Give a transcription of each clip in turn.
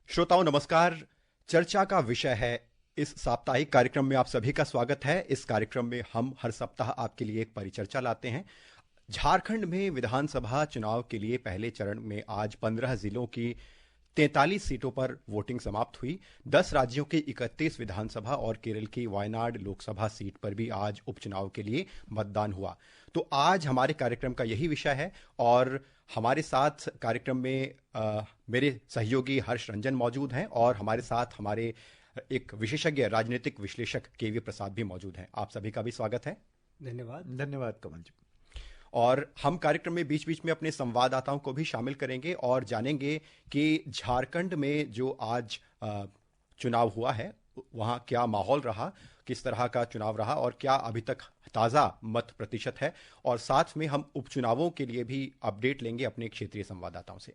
श्रोताओं नमस्कार। चर्चा का विषय है इस साप्ताहिक कार्यक्रम में आप सभी का स्वागत है। इस कार्यक्रम में हम हर सप्ताह आपके लिए एक परिचर्चा लाते हैं। झारखंड में विधानसभा चुनाव के लिए पहले चरण में आज 15 जिलों की 43 सीटों पर वोटिंग समाप्त हुई। 10 राज्यों की 31 विधानसभा और केरल की वायनाड लोकसभा सीट पर भी आज उपचुनाव के लिए मतदान हुआ। तो आज हमारे कार्यक्रम का यही विषय है और हमारे साथ कार्यक्रम में मेरे सहयोगी हर्ष रंजन मौजूद हैं और हमारे साथ हमारे एक विशेषज्ञ राजनीतिक विश्लेषक केवी प्रसाद भी मौजूद हैं। आप सभी का भी स्वागत है। धन्यवाद। धन्यवाद कमल जी। और हम कार्यक्रम में बीच बीच में अपने संवाददाताओं को भी शामिल करेंगे और जानेंगे कि झारखंड में जो आज चुनाव हुआ है वहाँ क्या माहौल रहा, किस तरह का चुनाव रहा और क्या अभी तक ताज़ा मत प्रतिशत है, और साथ में हम उपचुनावों के लिए भी अपडेट लेंगे अपने क्षेत्रीय संवाददाताओं से।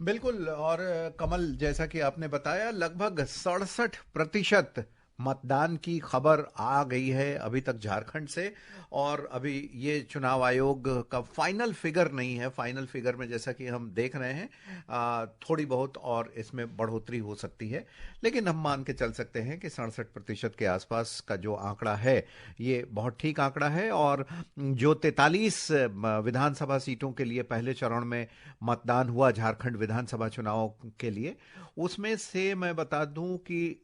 बिल्कुल। और कमल, जैसा कि आपने बताया, लगभग 67% मतदान की खबर आ गई है अभी तक झारखंड से। और अभी ये चुनाव आयोग का फाइनल फिगर नहीं है। फाइनल फिगर में जैसा कि हम देख रहे हैं थोड़ी बहुत और इसमें बढ़ोतरी हो सकती है, लेकिन हम मान के चल सकते हैं कि 67% के आसपास का जो आंकड़ा है ये बहुत ठीक आंकड़ा है। और जो 43 विधानसभा सीटों के लिए पहले चरण में मतदान हुआ झारखंड विधानसभा चुनाव के लिए, उसमें से मैं बता दूं कि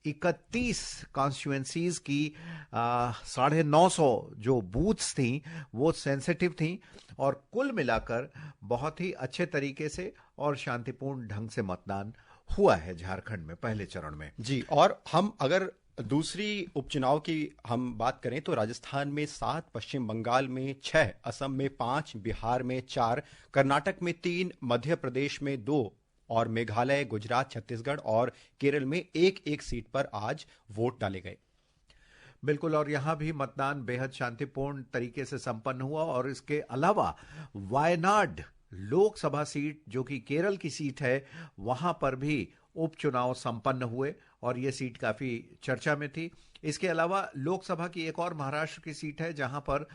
31 कॉन्स्टिट्यूएंसीज की 950 जो बूथ्स थी वो सेंसिटिव थी और कुल मिलाकर बहुत ही अच्छे तरीके से और शांतिपूर्ण ढंग से मतदान हुआ है झारखंड में पहले चरण में। जी, और हम अगर दूसरी उपचुनाव की हम बात करें तो राजस्थान में 7, पश्चिम बंगाल में 6, असम में 5, बिहार में 4, कर्नाटक में 3, मध्य प्रदेश में 2 और मेघालय, गुजरात, छत्तीसगढ़ और केरल में एक एक सीट पर आज वोट डाले गए। बिल्कुल। और यहां भी मतदान बेहद शांतिपूर्ण तरीके से संपन्न हुआ। और इसके अलावा वायनाड लोकसभा सीट जो कि केरल की सीट है, वहां पर भी उपचुनाव संपन्न हुए और यह सीट काफी चर्चा में थी। इसके अलावा लोकसभा की एक और महाराष्ट्र की सीट है जहां पर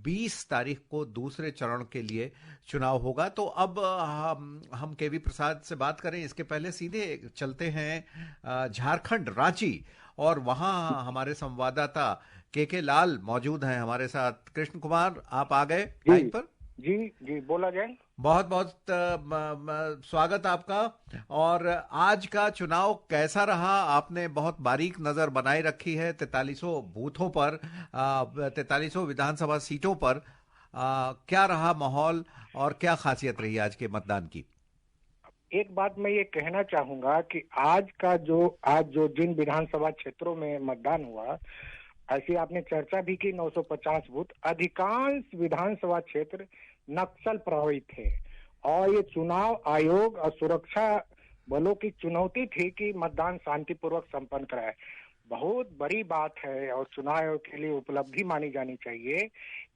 20 तारीख को दूसरे चरण के लिए चुनाव होगा। तो अब हम केवी प्रसाद से बात करें इसके पहले सीधे चलते हैं झारखंड, रांची, और वहां हमारे संवाददाता के लाल मौजूद हैं हमारे साथ। कृष्ण कुमार, आप आ गए लाइन पर? जी जी, बोला जाए। बहुत बहुत स्वागत आपका। और आज का चुनाव कैसा रहा? आपने बहुत बारीक नजर बनाए रखी है 43 बूथों पर, 43 विधानसभा सीटों पर। क्या रहा माहौल और क्या खासियत रही आज के मतदान की? एक बात मैं ये कहना चाहूंगा कि आज जो जिन विधानसभा क्षेत्रों में मतदान हुआ, ऐसी आपने चर्चा भी की, 950 बूथ, अधिकांश विधानसभा क्षेत्र नक्सल प्रभावित थे। और ये चुनाव आयोग और सुरक्षा बलों की चुनौती थी कि मतदान शांतिपूर्वक संपन्न कराए। बहुत बड़ी बात है और चुनाव आयोग के लिए उपलब्धि मानी जानी चाहिए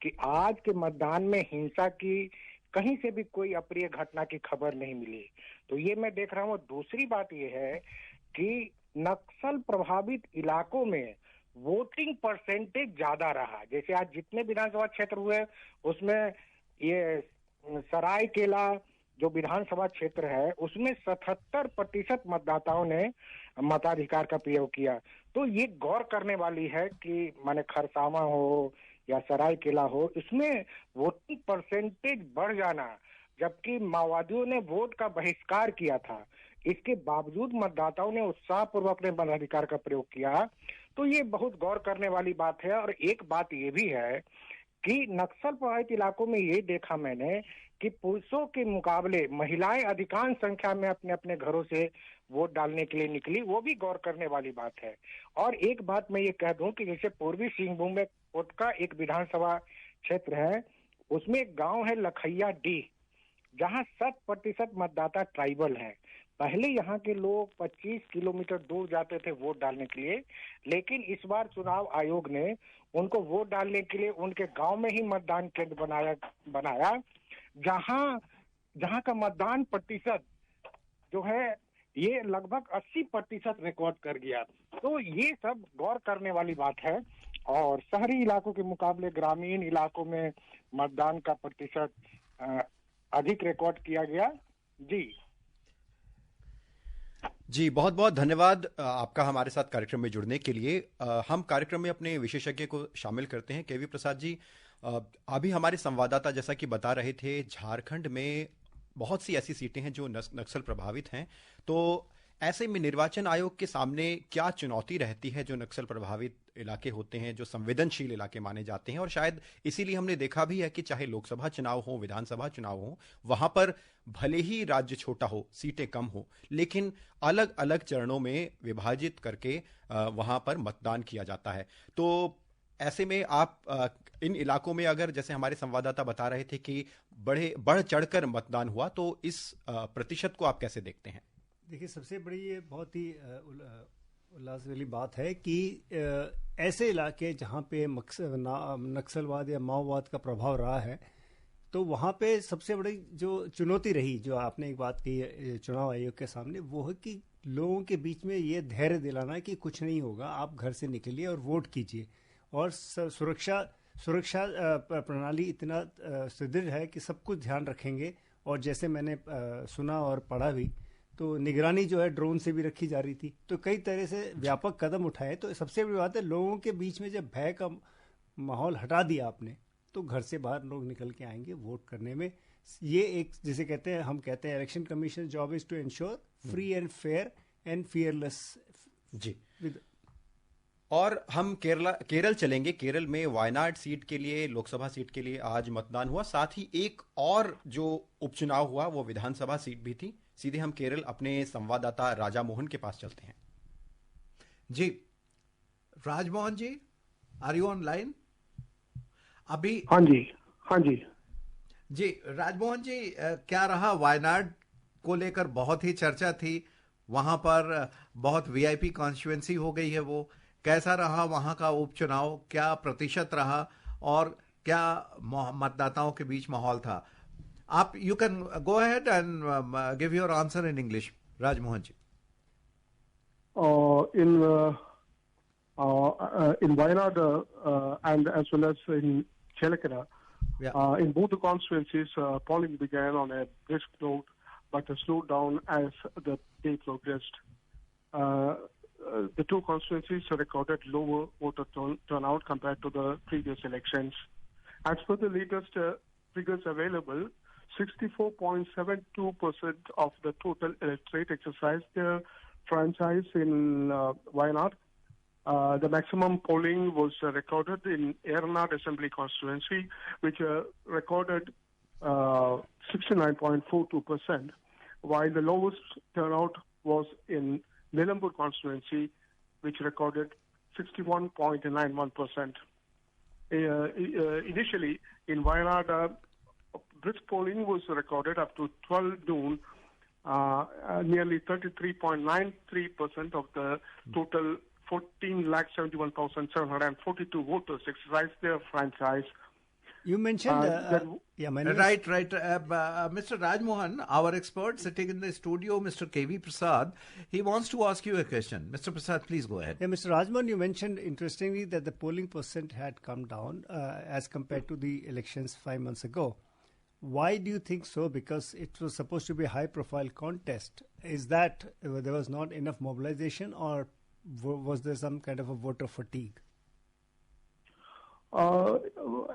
कि आज के मतदान में हिंसा की कहीं से भी कोई अप्रिय घटना की खबर नहीं मिली। तो ये मैं देख रहा हूँ। दूसरी बात ये है कि नक्सल प्रभावित इलाकों में वोटिंग परसेंटेज ज्यादा रहा। जैसे आज जितने विधानसभा क्षेत्र हुए उसमें ये सरायकेला जो विधानसभा क्षेत्र है उसमें 77% मतदाताओं ने मताधिकार का प्रयोग किया। तो ये गौर करने वाली है कि माने खरसावां हो या सरायकेला हो, इसमें वोटिंग परसेंटेज बढ़ जाना, जबकि माओवादियों ने वोट का बहिष्कार किया था, इसके बावजूद मतदाताओं ने उत्साहपूर्वक अपने मताधिकार का प्रयोग किया। तो ये बहुत गौर करने वाली बात है। और एक बात ये भी है कि नक्सल प्रभावित इलाकों में ये देखा मैंने कि पुरुषों के मुकाबले महिलाएं अधिकांश संख्या में अपने अपने घरों से वोट डालने के लिए निकली, वो भी गौर करने वाली बात है। और एक बात मैं ये कह दूं कि जैसे पूर्वी सिंहभूम में कोटका एक विधानसभा क्षेत्र है, उसमें एक गांव है लखैया डी, जहां 100% मतदाता ट्राइबल है। पहले यहाँ के लोग 25 किलोमीटर दूर जाते थे वोट डालने के लिए, लेकिन इस बार चुनाव आयोग ने उनको वोट डालने के लिए उनके गांव में ही मतदान केंद्र बनाया, जहां का मतदान प्रतिशत जो है ये लगभग 80% रिकॉर्ड कर गया। तो ये सब गौर करने वाली बात है। और शहरी इलाकों के मुकाबले ग्रामीण इलाकों में मतदान का प्रतिशत अधिक रिकॉर्ड किया गया। जी जी, बहुत बहुत धन्यवाद आपका हमारे साथ कार्यक्रम में जुड़ने के लिए। हम कार्यक्रम में अपने विशेषज्ञ को शामिल करते हैं। केवी प्रसाद जी, अभी हमारे संवाददाता जैसा कि बता रहे थे, झारखंड में बहुत सी ऐसी सीटें हैं जो नक्सल प्रभावित हैं। तो ऐसे में निर्वाचन आयोग के सामने क्या चुनौती रहती है जो नक्सल प्रभावित इलाके होते हैं, जो संवेदनशील इलाके माने जाते हैं? और शायद इसीलिए हमने देखा भी है कि चाहे लोकसभा चुनाव हो, विधानसभा चुनाव हो, वहां पर भले ही राज्य छोटा हो, सीटें कम हो, लेकिन अलग अलग चरणों में विभाजित करके वहां पर मतदान किया जाता है। तो ऐसे में आप इन इलाकों में अगर, जैसे हमारे संवाददाता बता रहे थे कि बढ़ चढ़कर मतदान हुआ, तो इस प्रतिशत को आप कैसे देखते हैं? देखिए, सबसे बड़ी ये बहुत ही उल्लास वाली बात है कि ऐसे इलाके जहाँ पे नक्सलवाद या माओवाद का प्रभाव रहा है, तो वहाँ पे सबसे बड़ी जो चुनौती रही, जो आपने एक बात कही चुनाव आयोग के सामने, वो है कि लोगों के बीच में ये धैर्य दिलाना कि कुछ नहीं होगा, आप घर से निकलिए और वोट कीजिए। और सुरक्षा प्रणाली इतना सुदृढ़ है कि सब कुछ ध्यान रखेंगे। और जैसे मैंने सुना और पढ़ा भी, तो निगरानी जो है ड्रोन से भी रखी जा रही थी। तो कई तरह से व्यापक कदम उठाए। तो सबसे बड़ी बात है, लोगों के बीच में जब भय का माहौल हटा दिया आपने, तो घर से बाहर लोग निकल के आएंगे वोट करने में। ये एक, जिसे कहते हैं, हम कहते हैं election commission job is to ensure free and fair and fearless. जी। और हम केरल चलेंगे। केरल में वायनाड सीट के लिए, लोकसभा सीट के लिए आज मतदान हुआ। साथ ही एक और जो उपचुनाव हुआ वो विधानसभा सीट भी थी। सीधे हम केरल अपने संवाददाता राजा मोहन के पास चलते हैं। जी, राजमोहन जी, आर यू ऑनलाइन अभी? हाँ जी जी, राजमोहन जी, क्या रहा? वायनाड को लेकर बहुत ही चर्चा थी, वहां पर बहुत वीआईपी कॉन्स्टिट्यूएंसी हो गई है। वो कैसा रहा वहां का उपचुनाव? क्या प्रतिशत रहा और क्या मतदाताओं के बीच माहौल था? आप, you can go ahead and give your answer in English, Rajmohan ji. In Wayanad and as well as in Chelakera, in both the constituencies, polling began on a brisk note, but slowed down as the day progressed. The two constituencies recorded lower voter turnout compared to the previous elections. As per the latest figures available, 64.72% of the total electorate exercised their franchise in Wayanad. The maximum polling was recorded in Ernaad Assembly constituency, which recorded 69.42%, while the lowest turnout was in Nilambur constituency, which recorded 61.91%. Initially, in Wayanad, brisk polling was recorded up to 12 noon. Nearly 33.93% of the total 14,71,742 voters exercised their franchise. You mentioned, Right. Mr. Rajmohan, our expert sitting in the studio, Mr. KV Prasad, he wants to ask you a question. Mr. Prasad, please go ahead. Yeah, Mr. Rajmohan, you mentioned interestingly that the polling percent had come down as compared to the elections 5 months ago. Why do you think so? Because it was supposed to be a high-profile contest. Is that there was not enough mobilization, or was there some kind of a voter fatigue?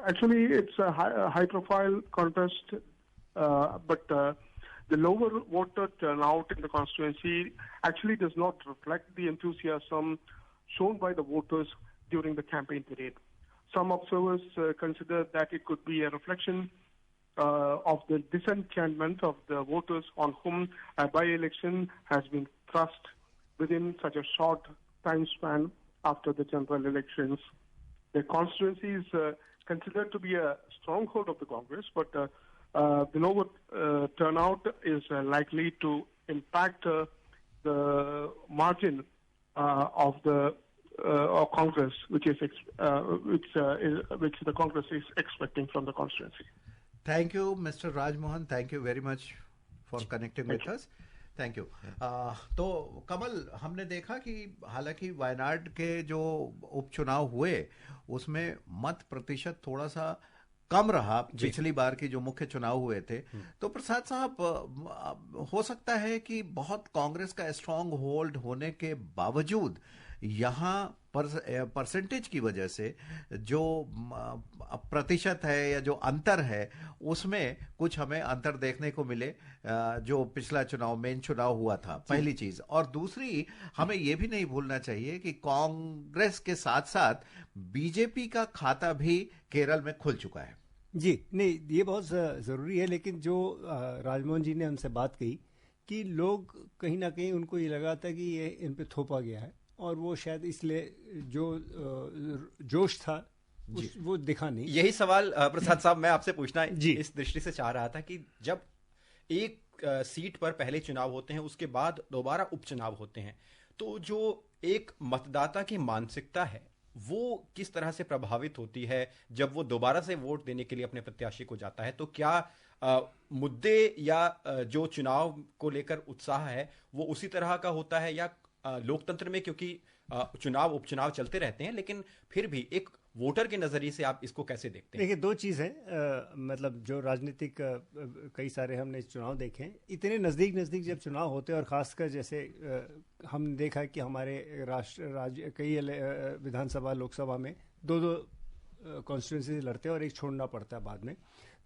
Actually, it's a high-profile contest, but the lower voter turnout in the constituency actually does not reflect the enthusiasm shown by the voters during the campaign period. Some observers consider that it could be a reflection of the disenchantment of the voters on whom a by-election has been thrust within such a short time span after the general elections. The constituency is considered to be a stronghold of the Congress, but the lower turnout is likely to impact the margin of the Congress, which the Congress is expecting from the constituency. Thank you, Mr. Rajmohan. Thank you very much for connecting with us. Thank you. तो कमल, हमने देखा कि हालांकि वायनाड के जो उपचुनाव हुए उसमें मत प्रतिशत थोड़ा सा कम रहा पिछली बार की जो मुख्य चुनाव हुए थे, तो प्रसाद साहब हो सकता है कि बहुत कांग्रेस का स्ट्रांग होल्ड होने के बावजूद यहाँ परसेंटेज की वजह से जो प्रतिशत है या जो अंतर है उसमें कुछ हमें अंतर देखने को मिले जो पिछला चुनाव मेन चुनाव हुआ था, पहली चीज। और दूसरी, हमें यह भी नहीं भूलना चाहिए कि कांग्रेस के साथ साथ बीजेपी का खाता भी केरल में खुल चुका है। जी नहीं, ये बहुत ज़रूरी है, लेकिन जो राजमोहन जी ने हमसे बात कही कि लोग कहीं ना कहीं उनको ये लगा था कि ये इन पे थोपा गया है, और वो शायद इसलिए जो जोश था वो दिखा नहीं। यही सवाल प्रसाद साहब मैं आपसे पूछना इस दृष्टि से चाह रहा था कि जब एक सीट पर पहले चुनाव होते हैं, उसके बाद दोबारा उपचुनाव होते हैं, तो जो एक मतदाता की मानसिकता है वो किस तरह से प्रभावित होती है जब वो दोबारा से वोट देने के लिए अपने प्रत्याशी को जाता है? तो क्या मुद्दे या जो चुनाव को लेकर उत्साह है वो उसी तरह का होता है, या लोकतंत्र में क्योंकि चुनाव उपचुनाव चलते रहते हैं, लेकिन फिर भी एक वोटर के नजरिए से आप इसको कैसे देखते हैं? देखिए, दो चीज़ है, मतलब जो राजनीतिक कई सारे हमने चुनाव देखे हैं, इतने नज़दीक जब चुनाव होते हैं, और ख़ासकर जैसे हमने देखा है कि हमारे कई विधानसभा लोकसभा में दो कॉन्स्टिट्यूंसी लड़ते हैं और एक छोड़ना पड़ता है बाद में।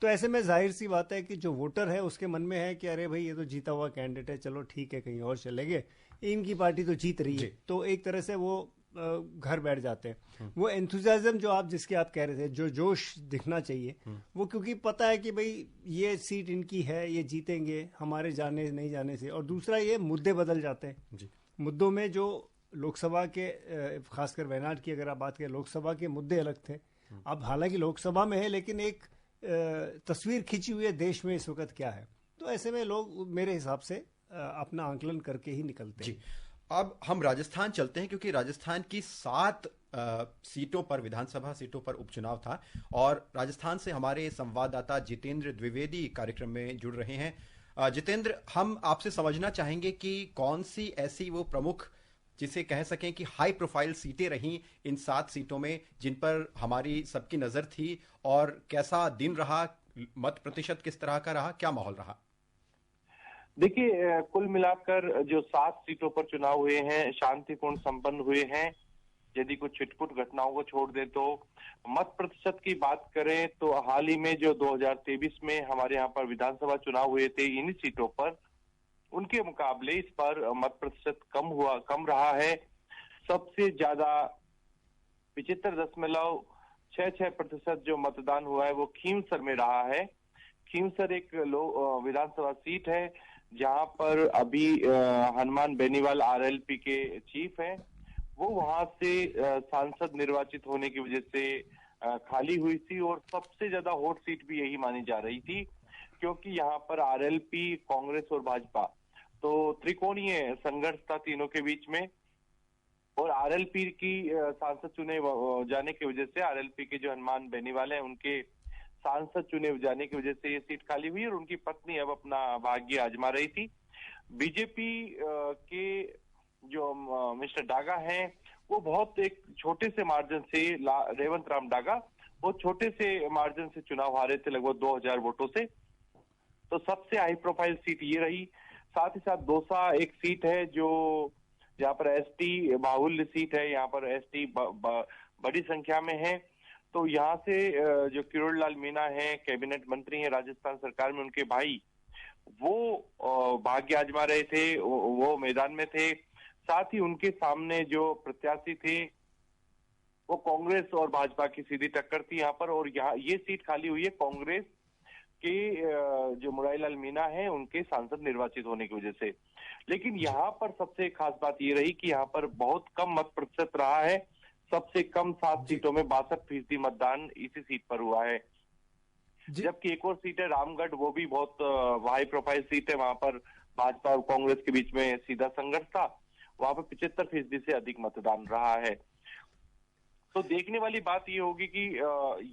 तो ऐसे में जाहिर सी बात है कि जो वोटर है उसके मन में है कि अरे भाई ये तो जीता हुआ कैंडिडेट है, चलो ठीक है कहीं और चलेंगे, इनकी पार्टी तो जीत रही है, तो एक तरह से वो घर बैठ जाते हैं। वो एंथुजियाज्म जो जिसके आप कह रहे थे, जो जोश दिखना चाहिए, वो क्योंकि पता है कि भाई ये सीट इनकी है, ये जीतेंगे हमारे जाने नहीं जाने से। और दूसरा, ये मुद्दे बदल जाते हैं। मुद्दों में जो लोकसभा के, खासकर वायनाड की अगर आप बात करें, लोकसभा के मुद्दे अलग थे। अब हालांकि लोकसभा में है, लेकिन एक तस्वीर खींची हुई है देश में इस वक्त क्या है। तो ऐसे में लोग मेरे हिसाब से अपना आंकलन करके ही निकलते हैं। अब हम राजस्थान चलते हैं, क्योंकि राजस्थान की 7 सीटों पर, विधानसभा सीटों पर उपचुनाव था, और राजस्थान से हमारे संवाददाता जितेंद्र द्विवेदी कार्यक्रम में जुड़ रहे हैं। जितेंद्र, हम आपसे समझना चाहेंगे कि कौन सी ऐसी वो प्रमुख, जिसे कह सकें कि हाई प्रोफाइल सीटें रहीं इन 7 सीटों में, जिन पर हमारी सबकी नजर थी, और कैसा दिन रहा, मत प्रतिशत किस तरह का रहा, क्या माहौल रहा? देखिए, कुल मिलाकर जो 7 सीटों पर चुनाव हुए हैं शांतिपूर्ण संपन्न हुए हैं। यदि कुछ छिटपुट घटनाओं को छोड़ दे तो मत प्रतिशत की बात करें तो हाल ही में जो 2023 में हमारे यहाँ पर विधानसभा चुनाव हुए थे इन्हीं सीटों पर, उनके मुकाबले इस पर मत प्रतिशत कम रहा है। सबसे ज्यादा 75.66% जो मतदान हुआ है वो खींवसर में रहा है। खींवसर एक विधानसभा सीट है जहां पर अभी हनुमान बेनीवाल आरएलपी के चीफ हैं, वो वहां से सांसद निर्वाचित होने की वजह से खाली हुई थी, और सबसे ज्यादा हॉट सीट भी यही मानी जा रही थी, क्योंकि यहाँ पर आरएलपी, कांग्रेस और भाजपा, तो त्रिकोणीय संघर्ष था तीनों के बीच में। और आरएलपी की सांसद चुने जाने की वजह से, आरएलपी के जो हनुमान बेनीवाल हैं उनके सांसद चुने जाने की वजह से ये सीट खाली हुई, और उनकी पत्नी अब अपना भाग्य आजमा रही थी। बीजेपी के जो मिस्टर डागा हैं वो बहुत एक छोटे से मार्जिन से, रेवंत राम डागा, वो छोटे से मार्जिन से चुनाव हारे थे, लगभग 2000 वोटों से। तो सबसे हाई प्रोफाइल सीट ये रही। साथ ही साथ दौसा एक सीट है जो जहाँ पर एसटी बाहुल्य सीट है, यहाँ पर एसटी बड़ी संख्या में है। तो यहाँ से जो किरोड़ लाल मीणा है, कैबिनेट मंत्री हैं राजस्थान सरकार में, उनके भाई वो भाग्य आजमा रहे थे, वो मैदान में थे। साथ ही उनके सामने जो प्रत्याशी थे वो कांग्रेस और भाजपा की सीधी टक्कर थी यहाँ पर, और यहाँ ये सीट खाली हुई है कांग्रेस के जो मुरारीलाल मीणा है उनके सांसद निर्वाचित होने की वजह से। लेकिन यहाँ पर सबसे खास बात ये रही कि यहाँ पर बहुत कम मत प्रतिशत रहा है। सबसे कम 7 सीटों में 62% मतदान इसी सीट पर हुआ है। जबकि एक और सीट है रामगढ़, वो भी बहुत हाई प्रोफाइल सीट है, वहां पर भाजपा और कांग्रेस के बीच में सीधा संघर्ष था, वहां पर 75% से अधिक मतदान रहा है। तो देखने वाली बात ये होगी कि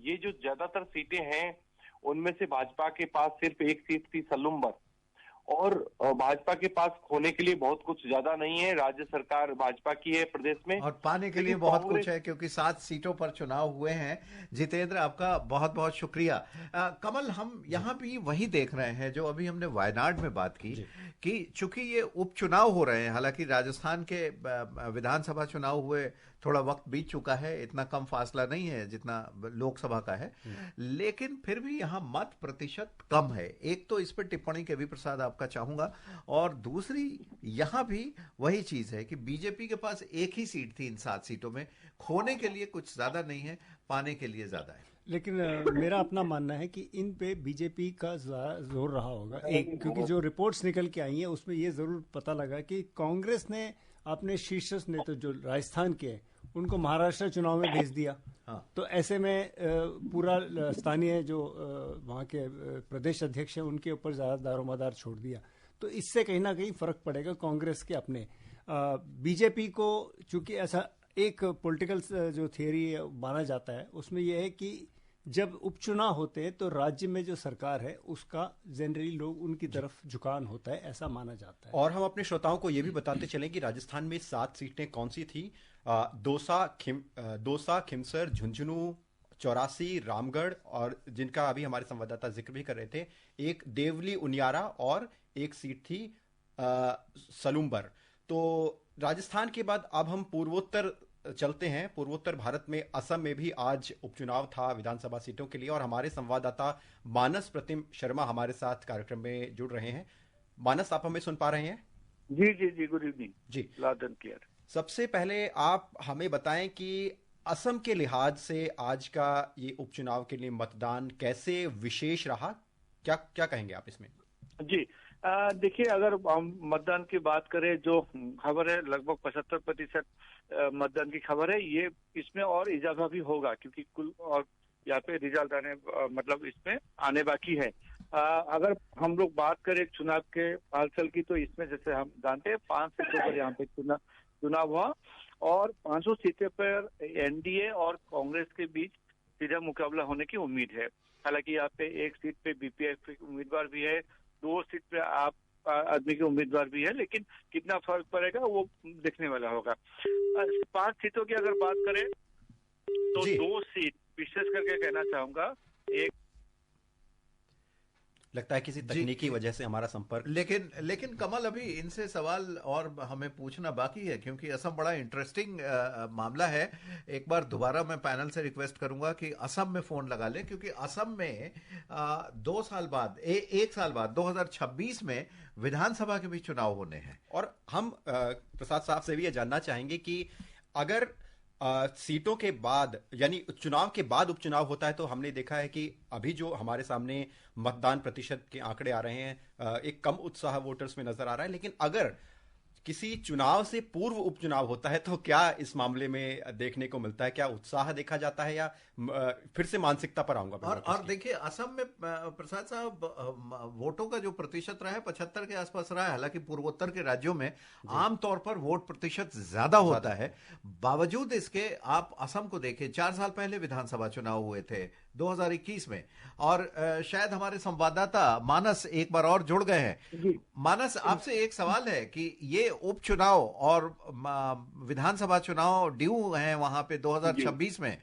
ये जो ज्यादातर सीटें हैं उनमें से भाजपा के पास सिर्फ एक सीट थी सलुम्बर, और भाजपा के पास खोने के लिए बहुत कुछ ज्यादा नहीं है। राज्य सरकार भाजपा की है प्रदेश में, और पाने के लिए बहुत कुछ है, क्योंकि 7 सीटों पर चुनाव हुए हैं। जितेंद्र, आपका बहुत बहुत शुक्रिया। कमल, हम यहाँ भी वही देख रहे हैं जो अभी हमने वायनाड में बात की, कि चूंकि ये उपचुनाव हो रहे हैं, हालांकि राजस्थान के विधानसभा चुनाव हुए थोड़ा वक्त बीत चुका है, इतना कम फासला नहीं है जितना लोकसभा का है, लेकिन फिर भी यहाँ मत प्रतिशत कम है। एक तो इस पर टिप्पणी के वी प्रसाद आपका चाहूंगा, और दूसरी यहाँ भी वही चीज है कि बीजेपी के पास एक ही सीट थी इन 7 सीटों में, खोने के लिए कुछ ज्यादा नहीं है, पाने के लिए ज्यादा है। लेकिन मेरा अपना मानना है कि इन पे बीजेपी का जोर रहा होगा, एक क्योंकि जो रिपोर्ट्स निकल के आई हैं उसमें ये जरूर पता लगा कि कांग्रेस ने अपने शीर्षस्थ नेता जो राजस्थान के हैं उनको महाराष्ट्र चुनाव में भेज दिया। हाँ। तो ऐसे में पूरा स्थानीय जो वहाँ के प्रदेश अध्यक्ष हैं उनके ऊपर ज्यादा दारोमदार छोड़ दिया। तो इससे कहीं ना कहीं फर्क पड़ेगा कांग्रेस के अपने। बीजेपी को चूंकि ऐसा एक पॉलिटिकल जो थियरी माना जाता है उसमें यह है कि जब उपचुनाव होते हैं तो राज्य में जो सरकार है उसका जनरली लोग उनकी तरफ झुकान होता है, ऐसा माना जाता है। और हम अपने श्रोताओं को ये भी बताते चलें कि राजस्थान में 7 सीटें कौन सी थी। दौसा, खिमसर, झुंझुनू, चौरासी, रामगढ़, और जिनका अभी हमारे संवाददाता जिक्र भी कर रहे थे, एक देवली उनियारा और एक सीट थी सलूम्बर। तो राजस्थान के बाद अब हम पूर्वोत्तर चलते हैं। पूर्वोत्तर भारत में असम में भी आज उपचुनाव था विधानसभा सीटों के लिए, और हमारे संवाददाता मानस प्रतिम शर्मा हमारे साथ कार्यक्रम में जुड़ रहे हैं। मानस, आप हमें सुन पा रहे हैं? जी जी जी, गुड इवनिंग जी, लाउड एंड क्लियर। सबसे पहले आप हमें बताएं कि असम के लिहाज से आज का ये उपचुनाव के लिए मतदान कैसे विशेष रहा, क्या क्या कहेंगे आप इसमें? जी, देखिए, अगर हम मतदान की बात करें, जो खबर है लगभग 75% मतदान की खबर है, ये इसमें और इजाफा भी होगा क्योंकि कुल और यहाँ पे रिजल्ट आने मतलब इसमें आने बाकी है। अगर हम लोग बात करें चुनाव के हालचाल की, तो इसमें जैसे हम जानते हैं 5 सीटों पर यहाँ पे चुनाव हुआ और 500 सीटों पर एनडीए और कांग्रेस के बीच सीधा मुकाबला होने की उम्मीद है। हालांकि यहाँ पे एक सीट पे बीपीएफ उम्मीदवार भी है, 2 सीट पे आप आदमी के उम्मीदवार भी है, लेकिन कितना फर्क पड़ेगा वो देखने वाला होगा। 5 सीटों की अगर बात करें तो 2 सीट विशेष करके कहना चाहूंगा, एक लगता है किसी तकनीकी वजह से हमारा संपर्क, लेकिन कमल, अभी इनसे सवाल और हमें पूछना बाकी है क्योंकि असम बड़ा इंटरेस्टिंग मामला है। एक बार दोबारा मैं पैनल से रिक्वेस्ट करूंगा कि असम में फोन लगा ले, क्योंकि असम में 2 साल बाद 1 साल बाद 2026 में विधानसभा के भी चुनाव होने हैं। और हम प्रसाद साहब से भी ये जानना चाहेंगे कि अगर सीटों के बाद यानी चुनाव के बाद उपचुनाव होता है तो हमने देखा है कि अभी जो हमारे सामने मतदान प्रतिशत के आंकड़े आ रहे हैं, एक कम उत्साह वोटर्स में नजर आ रहा है। लेकिन अगर किसी चुनाव से पूर्व उपचुनाव होता है तो क्या इस मामले में देखने को मिलता है? क्या उत्साह देखा जाता है या फिर से मानसिकता पर आऊंगा? और देखिए, असम में प्रसाद साहब वोटों का जो प्रतिशत रहा है 75 के आसपास रहा है। हालांकि पूर्वोत्तर के राज्यों में आमतौर पर वोट प्रतिशत ज्यादा होता है। बावजूद इसके आप असम को देखिए, 4 साल पहले विधानसभा चुनाव हुए थे 2021 में, और शायद हमारे संवाददाता मानस एक बार और जुड़ गए हैं। मानस, आपसे एक सवाल है कि ये उपचुनाव और विधानसभा चुनाव ड्यू हैं वहां पे 2026 में,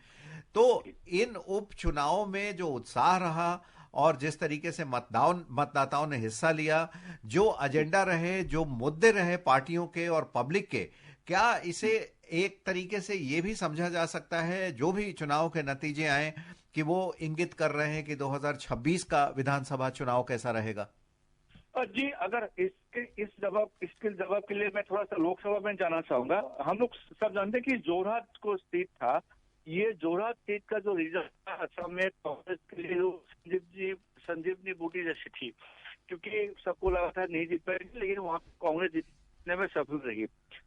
तो इन उपचुनावों में जो उत्साह रहा और जिस तरीके से मतदाताओं ने हिस्सा लिया, जो एजेंडा रहे, जो मुद्दे रहे पार्टियों के और पब्लिक के, क्या इसे एक तरीके से ये भी समझा जा सकता है जो भी चुनाव के नतीजे आए कि वो इंगित कर रहे हैं कि 2026 का विधानसभा चुनाव कैसा रहेगा? जी, अगर इसके जवाब के लिए मैं थोड़ा सा लोकसभा में जाना चाहूंगा। हम लोग सब जानते हैं कि जोरहाट को सीट था, ये जोरहाट सीट का जो रिजल्ट था असम में कांग्रेस के लिए संजीवनी बूटी जैसी थी, क्योंकि सबको लगा था नहीं जीत पाएगी, लेकिन वहां कांग्रेस जीतने में सफल रही।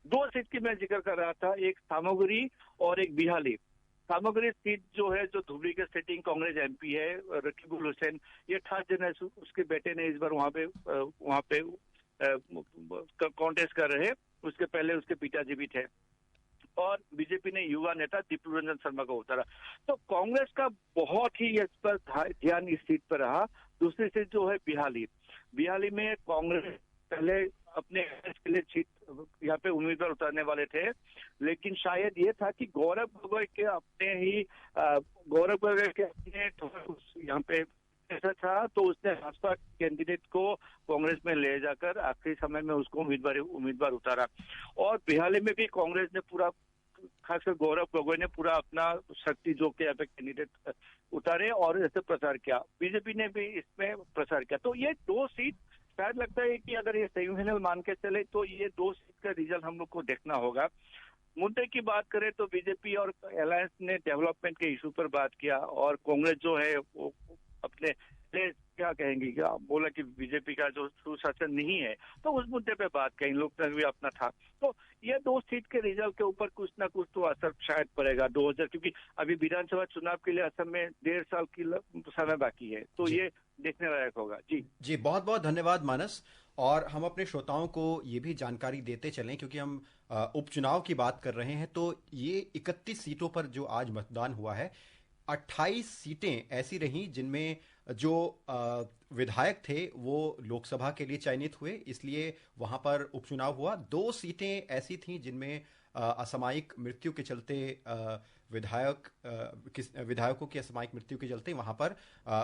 2 सीट की मैं जिक्र कर रहा था, एक सामग्री और एक बिहाली। सामग्री सीट जो है, जो धुबरी के सिटिंग कांग्रेस एमपी है रकीबुल हुसैन, ये 18 जन उसके बेटे ने इस बार वहां पे कॉन्टेस्ट कर रहे। उसके पहले उसके पिताजी भी थे, और बीजेपी ने युवा नेता दीपू रंजन शर्मा को उतारा। तो कांग्रेस का बहुत ही इस पर ध्यान इस सीट पर रहा। दूसरी सीट जो है बिहाली में कांग्रेस पहले अपने के लिए सीट यहाँ पे उम्मीदवार उतारने वाले थे, लेकिन शायद ये था कि गौरव गोगोई के अपने यहाँ पे ऐसा था, तो उसने भाजपा कैंडिडेट को कांग्रेस में ले जाकर आखिरी समय में उसको उम्मीदवार उतारा। और बिहाली में भी कांग्रेस ने पूरा, खासकर गौरव गोगोई ने पूरा अपना शक्ति जो के यहाँ पे कैंडिडेट उतारे और ऐसे प्रचार किया। बीजेपी ने भी इसमें प्रचार किया। तो ये 2 सीट शायद लगता है कि अगर ये सेमीफाइनल मान के चले तो ये 2 सीट का रिजल्ट हम लोग को देखना होगा। मुद्दे की बात करें तो बीजेपी और अलायंस ने डेवलपमेंट के इशू पर बात किया, और कांग्रेस जो है वो अपने क्या कहेंगे, क्या बोला कि बीजेपी का जो सुशासन नहीं है, तो उस मुद्दे पे बात कही। लोकतंत्र भी अपना था। तो ये 2 सीट के रिजल्ट के ऊपर कुछ ना कुछ तो असर शायद पड़ेगा 2000, क्योंकि अभी विधानसभा चुनाव के लिए असम में 1.5 साल की समय बाकी है। तो ये देखने लायक होगा। जी बहुत बहुत धन्यवाद मानस। और हम अपने श्रोताओं को ये भी जानकारी देते चलें, क्योंकि हम उपचुनाव की बात कर रहे हैं, तो ये 31 सीटों पर जो आज मतदान हुआ है, 28 सीटें ऐसी रहीं जिनमें जो विधायक थे वो लोकसभा के लिए चयनित हुए, इसलिए वहां पर उपचुनाव हुआ। 2 सीटें ऐसी थीं जिनमें असामयिक मृत्यु के चलते विधायकों की असामयिक मृत्यु के चलते वहां पर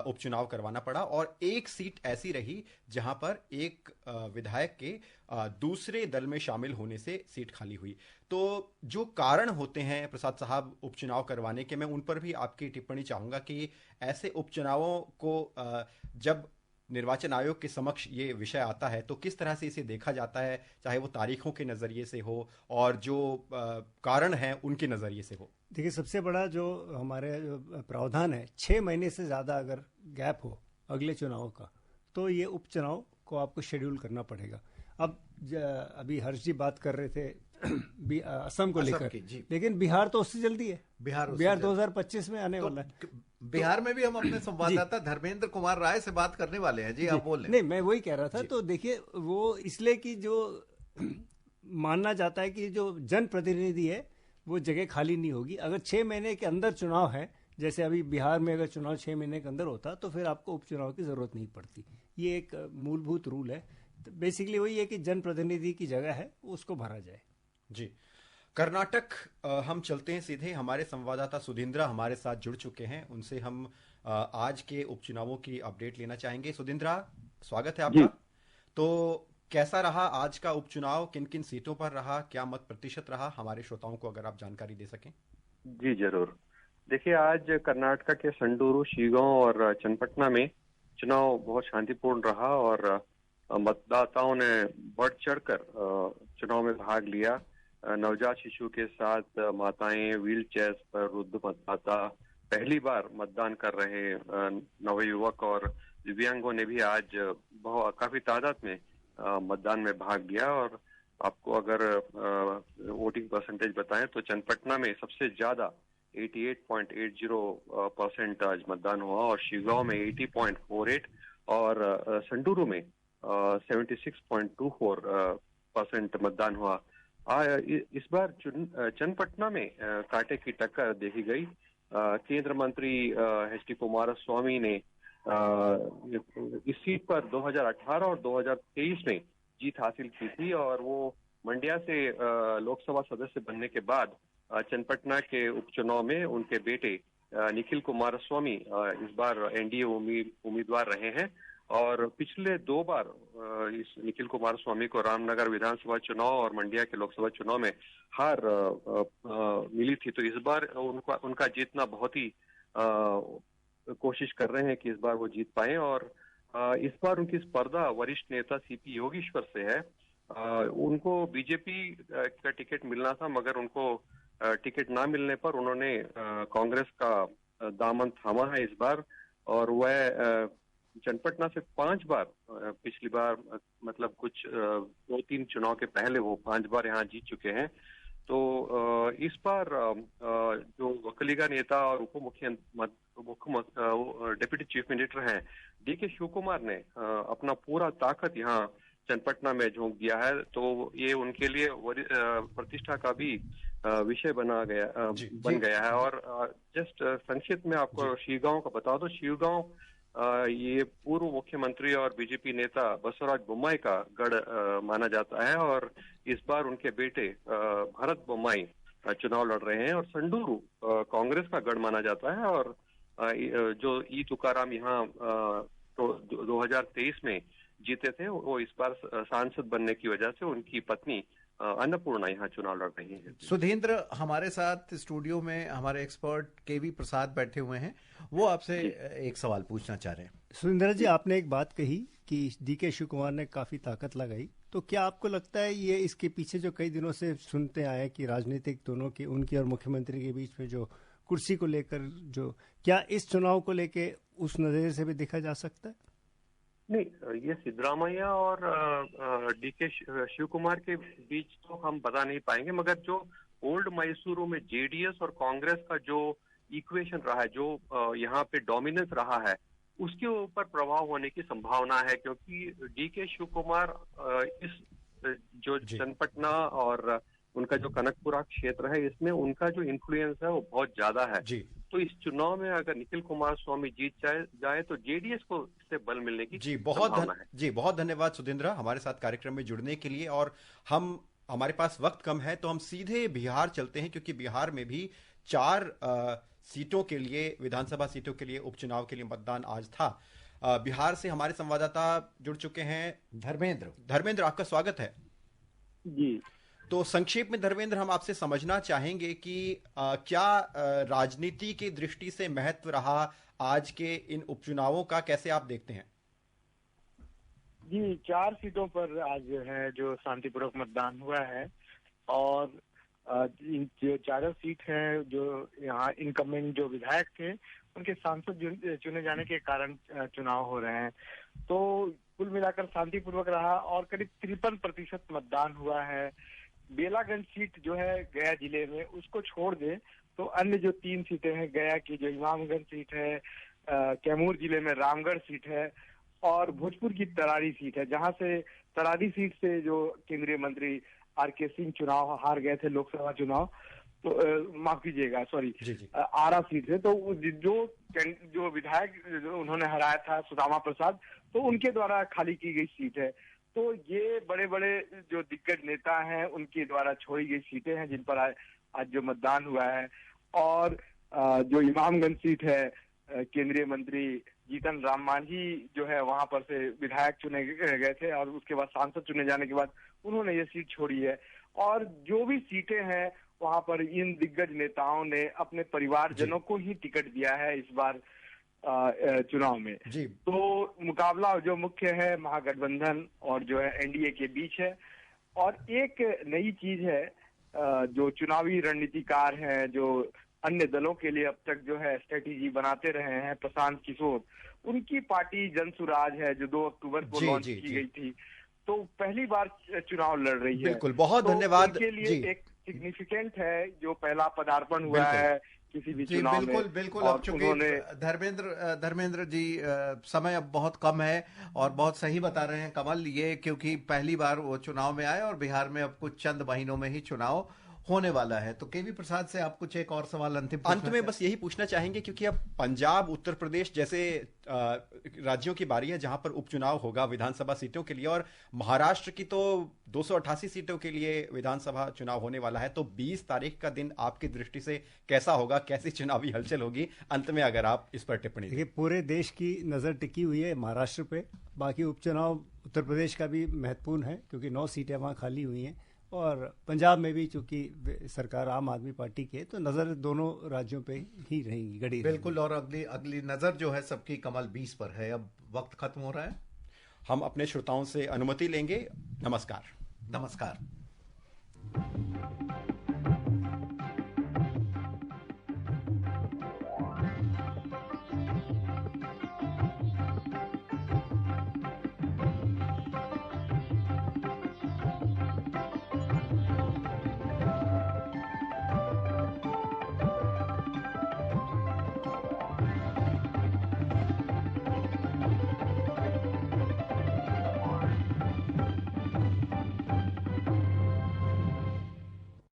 उपचुनाव करवाना पड़ा, और 1 सीट ऐसी रही जहां पर एक विधायक के दूसरे दल में शामिल होने से सीट खाली हुई। तो जो कारण होते हैं प्रसाद साहब उपचुनाव करवाने के, मैं उन पर भी आपकी टिप्पणी चाहूंगा कि ऐसे उपचुनावों को जब निर्वाचन आयोग के समक्ष ये विषय आता है तो किस तरह से इसे देखा जाता है, चाहे वो तारीखों के नजरिए से हो और जो कारण है उनके नजरिए से हो। देखिए, सबसे बड़ा जो हमारे प्रावधान है, 6 महीने से ज्यादा अगर गैप हो अगले चुनाव का, तो ये उपचुनाव को आपको शेड्यूल करना पड़ेगा। अब अभी हर्ष जी बात कर रहे थे असम को लेकर, लेकिन बिहार तो उससे जल्दी है। बिहार 2025 में आने वाला है। बिहार में भी हम अपने संवाददाता धर्मेंद्र कुमार राय से बात करने वाले हैं। जी आप बोल रहे हैं। नहीं, मैं वही कह रहा था। तो देखिए, वो इसलिए कि जो मानना जाता है कि जो जनप्रतिनिधि है वो जगह खाली नहीं होगी। अगर 6 महीने के अंदर चुनाव है, जैसे अभी बिहार में अगर चुनाव 6 महीने के अंदर होता तो फिर आपको उपचुनाव की जरूरत नहीं पड़ती। ये एक मूलभूत रूल है। तो बेसिकली वही है कि जनप्रतिनिधि की जगह है उसको भरा जाए। जी, कर्नाटक हम चलते हैं सीधे। हमारे संवाददाता सुधींद्रा हमारे साथ जुड़ चुके हैं, उनसे हम आज के उपचुनावों की अपडेट लेना चाहेंगे। सुधींद्रा, स्वागत है आपका। तो कैसा रहा आज का उपचुनाव, किन किन सीटों पर रहा, क्या मत प्रतिशत रहा, हमारे श्रोताओं को अगर आप जानकारी दे सकें। जी जरूर। देखिए, आज कर्नाटक के संडूरू, शिगांव और चन्नपटना में चुनाव बहुत शांतिपूर्ण रहा और मतदाताओं ने बढ़ चढ़कर चुनाव में भाग लिया। नवजात शिशु के साथ माताएं, व्हील चेयर पर वृद्ध मतदाता, पहली बार मतदान कर रहे नवयुवक और दिव्यांगों ने भी आज काफी तादाद में मतदान में भाग लिया। और आपको अगर वोटिंग परसेंटेज बताएं तो चन्नपटना में सबसे ज्यादा 88.80% आज मतदान हुआ, और शिगांव में 80.48 और संडूरू में 76.24% मतदान हुआ। इस बार चन्नपटना में कांटे की टक्कर देखी गई। केंद्र मंत्री एच.डी. कुमारस्वामी ने इस सीट पर 2018 और 2023 में जीत हासिल की थी, और वो मंड्या से लोकसभा सदस्य बनने के बाद चन्नपटना के उपचुनाव में उनके बेटे निखिल कुमारस्वामी इस बार एनडीए उम्मीदवार रहे हैं। और पिछले 2 बार इस निखिल कुमारस्वामी को रामनगर विधानसभा चुनाव और मंड्या के लोकसभा चुनाव में हार मिली थी। तो इस बार उनका जीतना बहुत ही कोशिश कर रहे हैं कि इस बार वो जीत पाए। और इस बार उनकी स्पर्धा वरिष्ठ नेता सीपी योगेश्वर से है। उनको बीजेपी का टिकट मिलना था, मगर उनको टिकट ना मिलने पर उन्होंने कांग्रेस का दामन थामा है इस बार। और वह चन्नपटना से 5 बार, पिछली बार मतलब कुछ 2-3 चुनाव के पहले वो 5 बार यहाँ जीत चुके हैं। तो इस बार जो वकलीगा नेता और डिप्टी चीफ मिनिस्टर हैं डी.के. शिव कुमार ने अपना पूरा ताकत यहाँ चन्नपटना में झोंक दिया है। तो ये उनके लिए प्रतिष्ठा का भी विषय बन गया है। और जस्ट संक्षिप्त में आपको शिगांव का बता दो। शिगांव ये पूर्व मुख्यमंत्री और बीजेपी नेता बसवराज बोम्मई का गढ़ माना जाता है और इस बार उनके बेटे भरत बोम्मई चुनाव लड़ रहे हैं और संडूरू कांग्रेस का गढ़ माना जाता है और जो ई तुकाराम यहाँ तो 2023 में जीते थे, वो इस बार सांसद बनने की वजह से उनकी पत्नी अन्नपूर्णा यहाँ चुनाव लड़ रही है। सुधींद्र, हमारे साथ स्टूडियो में हमारे एक्सपर्ट केवी प्रसाद बैठे हुए हैं, वो आपसे एक सवाल पूछना चाह रहे हैं। सुधींद्र जी, आपने एक बात कही कि डीके शिव कुमार ने काफी ताकत लगाई, तो क्या आपको लगता है ये इसके पीछे जो कई दिनों से सुनते आए कि राजनीतिक दोनों की, उनकी और मुख्यमंत्री के बीच में जो कुर्सी को लेकर, जो क्या इस चुनाव को लेकर उस नजरिए से भी देखा जा सकता है? नहीं, ये सिद्धरामैया और डीके शिव कुमार के बीच तो हम बता नहीं पाएंगे, मगर जो ओल्ड मैसूरू में जेडीएस और कांग्रेस का जो इक्वेशन रहा है, जो यहाँ पे डोमिनेंस रहा है, उसके ऊपर प्रभाव होने की संभावना है, क्योंकि डीके शिव कुमार इस जो चन्नपटना और उनका जो कनकपुरा क्षेत्र है, इसमें उनका जो इन्फ्लुएंस है वो बहुत ज्यादा है जी। तो इस चुनाव में अगर निखिल कुमार स्वामी जीत जाए तो जेडीएस को इससे बल मिलने की संभावना है। बहुत धन्यवाद सुधींद्र हमारे साथ कार्यक्रम में जुड़ने के लिए। और हमारे पास वक्त कम है तो हम सीधे बिहार चलते हैं, क्योंकि बिहार में भी 4 सीटों के लिए, विधानसभा सीटों के लिए उपचुनाव के लिए मतदान आज था। बिहार से हमारे संवाददाता जुड़ चुके हैं। धर्मेंद्र, आपका स्वागत है जी। तो संक्षेप में धर्मेंद्र, हम आपसे समझना चाहेंगे कि क्या राजनीति की दृष्टि से महत्व रहा आज के इन उपचुनावों का, कैसे आप देखते हैं? जी, 4 सीटों पर आज जो है जो शांतिपूर्वक मतदान हुआ है और जो 4 सीट है, जो यहाँ इनकमिंग जो विधायक थे उनके सांसद चुने जाने के कारण चुनाव हो रहे हैं। तो कुल मिलाकर शांतिपूर्वक रहा और करीब 53% मतदान हुआ है। बेलागंज सीट जो है गया जिले में, उसको छोड़ दे तो अन्य जो 3 सीटें हैं, गया की जो इमामगंज सीट है, कैमूर जिले में रामगढ़ सीट है और भोजपुर की तरारी सीट है, जहां से तरारी सीट से जो केंद्रीय मंत्री आर.के. सिंह चुनाव हार गए थे लोकसभा चुनाव, तो माफ कीजिएगा, सॉरी, आरा सीट से, तो जो विधायक जो उन्होंने हराया था सुदामा प्रसाद, तो उनके द्वारा खाली की गई सीट है। तो ये बड़े बड़े जो दिग्गज नेता हैं उनके द्वारा छोड़ी गई सीटें हैं जिन पर आज जो मतदान हुआ है। और जो इमामगंज सीट है, केंद्रीय मंत्री जीतन राम मांझी जो है वहां पर से विधायक चुने गए थे और उसके बाद सांसद चुने जाने के बाद उन्होंने ये सीट छोड़ी है। और जो भी सीटें हैं वहां पर इन दिग्गज नेताओं ने अपने परिवारजनों को ही टिकट दिया है इस बार चुनाव में जी। तो मुकाबला जो मुख्य है महागठबंधन और जो है एनडीए के बीच है। और एक नई चीज है, जो चुनावी रणनीतिकार हैं, जो अन्य दलों के लिए अब तक जो है स्ट्रेटेजी बनाते रहे हैं, प्रशांत किशोर, उनकी पार्टी जनसुराज है जो 2 अक्टूबर को लॉन्च की गई थी, तो पहली बार चुनाव लड़ रही है। बिल्कुल, बहुत धन्यवाद। के लिए एक सिग्निफिकेंट है जो पहला पदार्पण हुआ है किसी भी चुनाव में। बिल्कुल। अब चूंकि धर्मेंद्र जी समय अब बहुत कम है और बहुत सही बता रहे हैं कमल, ये क्योंकि पहली बार वो चुनाव में आए और बिहार में अब कुछ चंद महीनों में ही चुनाव होने वाला है। तो केवी प्रसाद से आप कुछ एक और सवाल अंत में बस यही पूछना चाहेंगे, क्योंकि अब पंजाब, उत्तर प्रदेश जैसे राज्यों की बारी है जहां पर उपचुनाव होगा विधानसभा सीटों के लिए, और महाराष्ट्र की तो 288 सीटों के लिए विधानसभा चुनाव होने वाला है। तो 20 तारीख का दिन आपकी दृष्टि से कैसा होगा, कैसी चुनावी हलचल होगी? अंत में अगर आप इस पर टिप्पणी। देखिए, पूरे देश की नजर टिकी हुई है महाराष्ट्र पे, बाकी उपचुनाव उत्तर प्रदेश का भी महत्वपूर्ण है क्योंकि 9 सीटें वहां खाली हुई हैं, और पंजाब में भी चूंकि सरकार आम आदमी पार्टी की है तो नजर दोनों राज्यों पे ही रहेगी, गड़ी। बिल्कुल। और अगली नजर जो है सबकी कमल 20 पर है। अब वक्त खत्म हो रहा है, हम अपने श्रोताओं से अनुमति लेंगे। नमस्कार।